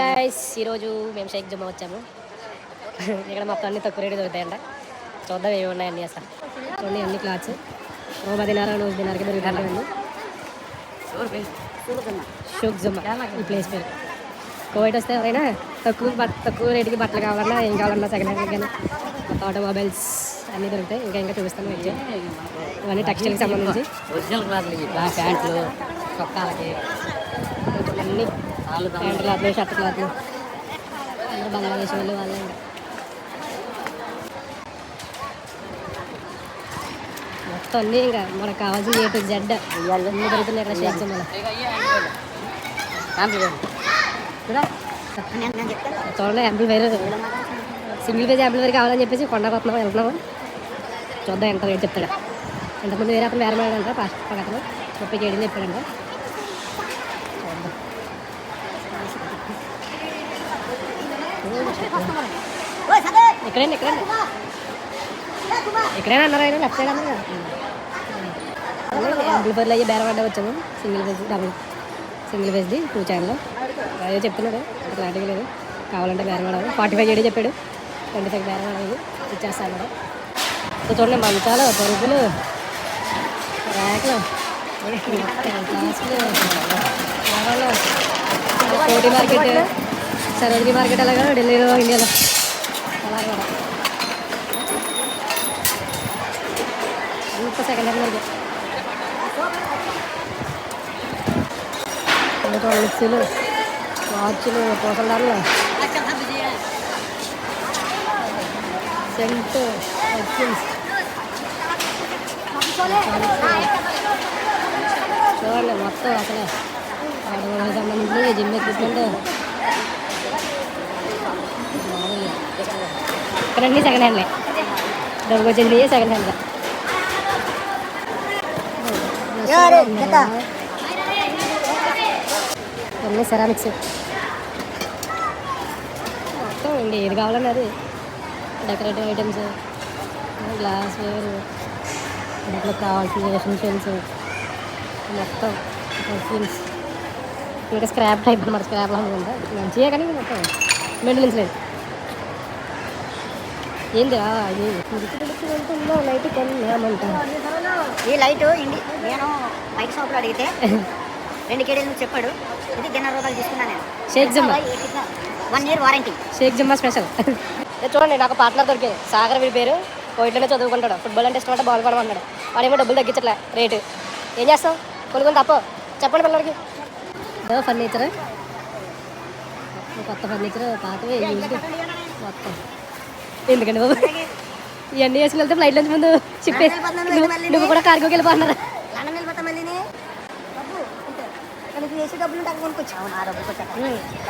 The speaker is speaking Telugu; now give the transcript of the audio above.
గాయస్, ఈరోజు మేము షేక్ జమ్మా వచ్చాము. ఇక్కడ మొత్తం అన్ని తక్కువ రేటు దొరుకుతాయంట. చూద్దాం ఏమి ఉన్నాయి అన్నీ. అసలు చూడండి అన్ని క్లాత్స్ 10 దినారకి దొరుకుతాయండి. షేక్ జమ్మా ఈ ప్లేస్ పేరు. కోవిడ్ వస్తే ఎవరైనా తక్కువ రేటుకి బట్టలు కావాలన్నా ఏం కావాలన్నా సెకండ్ హ్యాండ్ కానీ మొత్తం ఆటోమొబైల్స్ అన్నీ దొరుకుతాయి. ఇంకా చూపిస్తాను వచ్చి ఇవన్నీ టెక్స్టైల్కి సంబంధించి ఒరిజినల్ క్లాత్లు, ప్యాంట్లు, చొక్కాలకి అన్నీ ప్యాంట్ క్లాత్లు, షర్ట్ క్లాత్లు అందరూ బంగ్లాదేశ్ వాళ్ళు వాళ్ళే. మొత్తం అన్నీ ఇంకా మనకు కావాల్సిన ఏ టు జెడ్ అన్నీ దొరుకుతున్నాయి ఇక్కడ షేక్ జమ్మాలో. చూడండి యాంప్లిఫైర్, సింగిల్ పేజ్ యాంప్లిఫైర్ కావాలని చెప్పేసి కొండకొస్తున్నాం, వెళ్తున్నాము. చూద్దాం ఎంత రేట్ చెప్తాడు. ఇంతకుముందు వేరే అతను మాట్లాడంట, ఫాస్ట్ అతను 37 చెప్పాడంట. ఇక్కడైనా అన్నారు ఆయన లెఫ్ట్ సైడ్ అన్నారు. యాంప్లిఫైర్లో అయ్యి బేరం పడ్డా వచ్చాము. సింగిల్ పేజ్ది 2 ఛానల్ అదే చెప్తున్నాడు, క్లారిటీ లేదు. కావాలంటే బేరం పడాలి. 45 చేయడం చెప్పాడు, 25 బేరం పడాలి ఇచ్చేస్తాను కూడా. సో చూడండి మంచాలు, పరుపులు, ర్యాక్లు, గ్లాసులు, కోటి మార్కెట్, సరోజినీ మార్కెట్ అలాగా ఢిల్లీలో, ఇండియాలో అలా కూడా అంత సెకండ్ హ్యాండ్ మార్కెట్. మిక్సీలు, వాచ్లు, పోసలదారులు, సెంట్, పర్ఫ్యూమ్స్ చూడండి మొత్తం అసలే ఆడవాళ్ళకి సంబంధించి జిమ్ ఎక్విప్మెంట్ ఇక్కడ అన్నీ సెకండ్ హ్యాండ్లే. డబ్బుకి వచ్చింది సెకండ్ హ్యాండ్. అన్నీ సెరామిక్స్ మొత్తం ఇంక ఏది కావాలన్నా అది. డెకరేటివ్ ఐటమ్స్, గ్లాస్ వేర్, ఇంట్లో కావాల్సిన ఎసెన్షియల్స్ మొత్తం, పర్ఫ్యూమ్స్, ఇంకా స్క్రాప్ టైప్ అన్నమాట. స్క్రాప్ అనుకుంటా మంచిగా కానీ మొత్తం మెయింటెనెన్స్ లేదు. ఏంది అది ఉంటుందో లైట్ కొన్నామంటారు. ఈ లైట్ నేను బైక్ షాప్లో అడిగితే 2 కేడీలు నుంచి చెప్పాడు. ఇది 10 రూపాయలు తీసుకున్నాను నేను. Shaik Jamma 1 year warranty. Shaik Jamma special. చూడండి నాకు పార్ట్నర్ దొరికింది, సాగర్. వీడి పేరు కోయిట్లోనే చదువుకుంటాడు. ఫుట్బాల్ అంటే ఇష్టం అంటే బాల్ కొనమన్నాడు. వాడేమో డబ్బులు తగ్గించట్లే రేటు. ఏం చేస్తాం, కొన్ని తప్ప చెప్పండి పిల్లలకి. ఫర్నిచర్, కొత్త ఫర్నిచర్, పాతవి మొత్తం. ఎందుకండి బాబు ఇవన్నీ వేసుకుని వెళ్తే ఫ్లైట్ నుంచి ముందు చెప్పేసి నువ్వు కూడా కార్గోకి వెళ్ళిపోతున్నారు. డబ్బులు